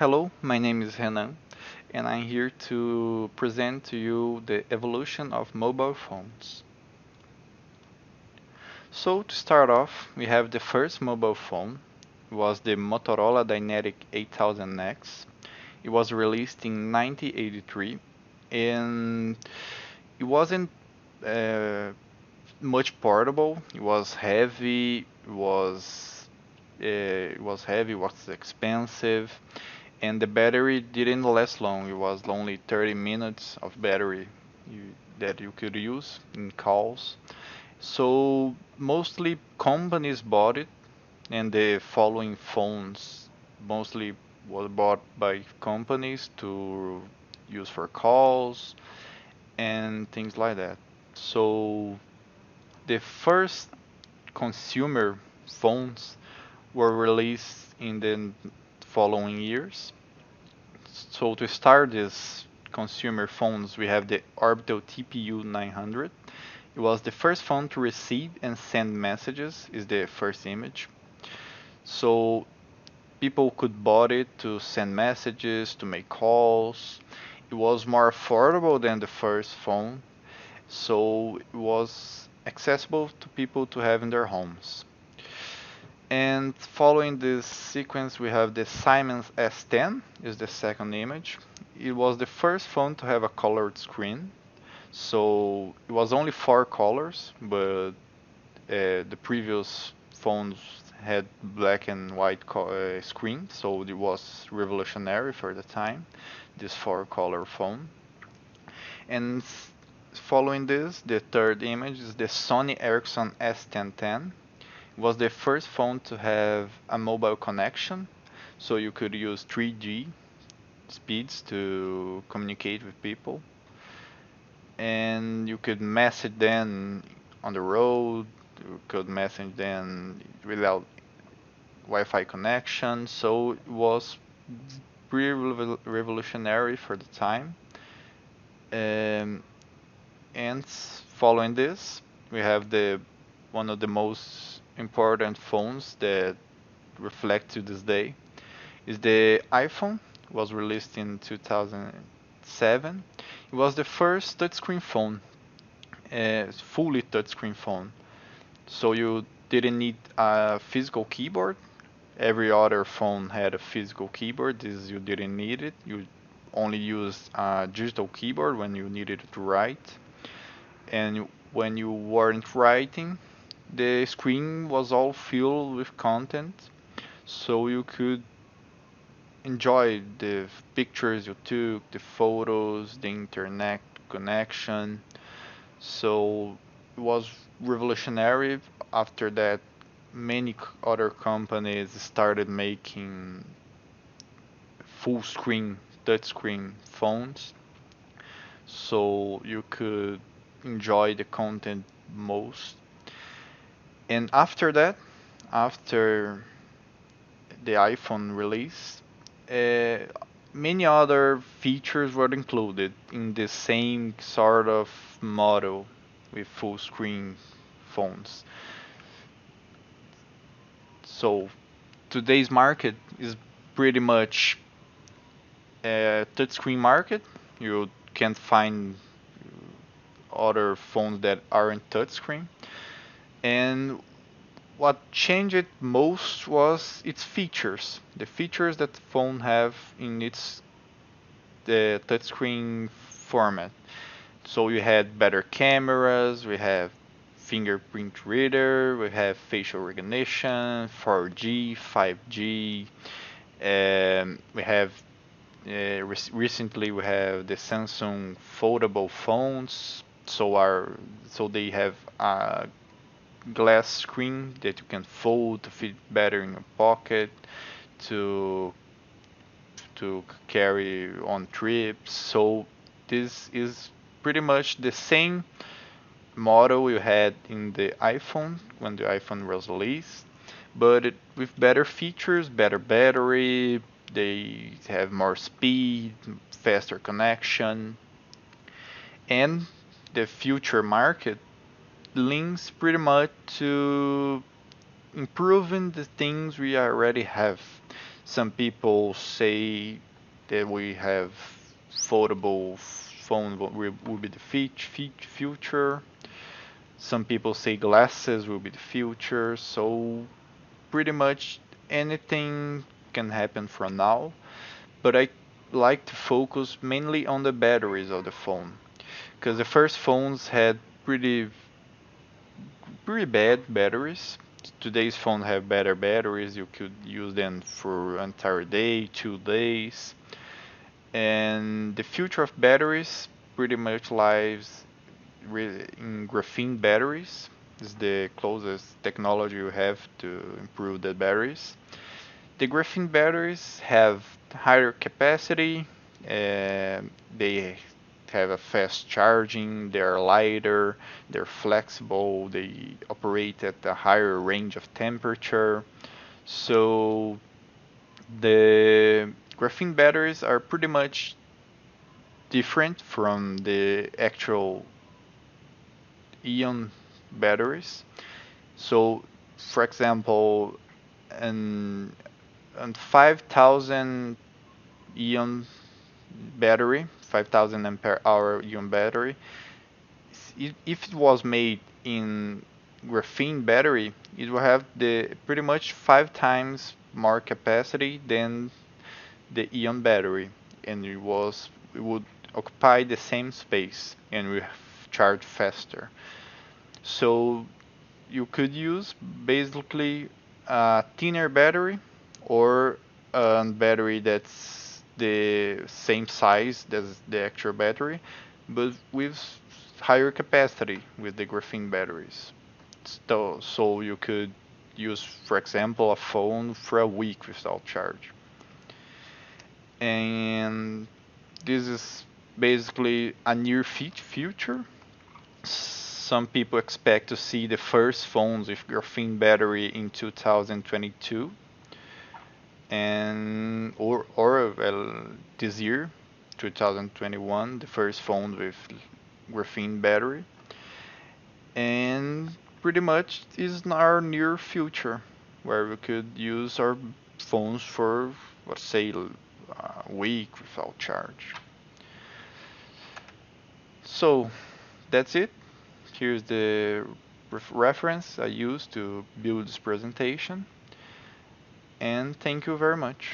Hello, my name is Renan, and I'm here to present to you the evolution of mobile phones. So to start off, we have the first mobile phone. It was the Motorola Dynamic 8000X. It was released in 1983, and it wasn't uh, much portable. It was heavy. It was expensive, and the battery didn't last long. It was only 30 minutes of battery that you could use in calls. So mostly companies bought it, and the following phones mostly was bought by companies to use for calls and things like that. So the first consumer phones were released in the following years. So to start these consumer phones, we have the Orbital TPU 900. It was the first phone to receive and send messages, is the first image. So people could bought it to send messages, to make calls. It was more affordable than the first phone, so it was accessible to people to have in their homes. And following this sequence, we have the Siemens S10, is the second image. It was the first phone to have a colored screen. So it was only four colors, but the previous phones had black and white screen, so it was revolutionary for the time, this four-color phone. And following this, the third image is the Sony Ericsson S1010. It was the first phone to have a mobile connection, so you could use 3G speeds to communicate with people, and you could message them on the road. You could message them without Wi-Fi connection, so it was pretty revolutionary for the time. Um, and following this, we have the one of the most important phones that reflect to this day is the iPhone. It was released in 2007. It was the first touchscreen phone, fully touchscreen phone. So you didn't need a physical keyboard. Every other phone had a physical keyboard. This you didn't need it. You only used a digital keyboard when you needed to write. And when you weren't writing, the screen was all filled with content, so you could enjoy the pictures you took, the photos, the internet connection. So it was revolutionary. After that, many other companies started making full screen, touchscreen phones, so you could enjoy the content most. And after that, after the iPhone release, uh, many other features were included in the same sort of model with full screen phones. So today's market is pretty much a touchscreen market. You can't find other phones that aren't touchscreen. And what changed it most was its features. The features that the phone have in its the touchscreen format. So you had better cameras, we have fingerprint reader, we have facial recognition, 4G, 5G. We have recently we have the Samsung foldable phones. So they have a glass screen that you can fold to fit better in your pocket to carry on trips. So this is pretty much the same model you had in the iPhone when the iPhone was released, but with better features, better battery. They have more speed, faster connection, and the future market links pretty much to improving the things we already have. Some people say that we have foldable phone will be the future. Some people say glasses will be the future. So pretty much anything can happen from now. But I like to focus mainly on the batteries of the phone, because the first phones had pretty bad batteries. Today's phone have better batteries. You could use them for an entire day, 2 days. And the future of batteries pretty much lies in graphene batteries. It's the closest technology you have to improve the batteries. The graphene batteries have higher capacity. They have a fast charging. They're lighter. They're flexible. They operate at a higher range of temperature. So the graphene batteries are pretty much different from the actual ion batteries. So, for example, an, an 5,000 ion battery, 5,000 ampere hour ion battery, if it was made in graphene battery, it will have the pretty much 5 times more capacity than the ion battery, and it would occupy the same space and will charge faster. So you could use basically a thinner battery or a battery that's the same size as the actual battery, but with higher capacity with the graphene batteries. So you could use, for example, a phone for a week without charge. And this is basically a near future. Some people expect to see the first phones with graphene battery in 2022, and or this year, 2021, the first phone with graphene battery, and pretty much is our near future, where we could use our phones for, let's say, a week without charge. So that's it. Here's the reference I used to build this presentation, and thank you very much.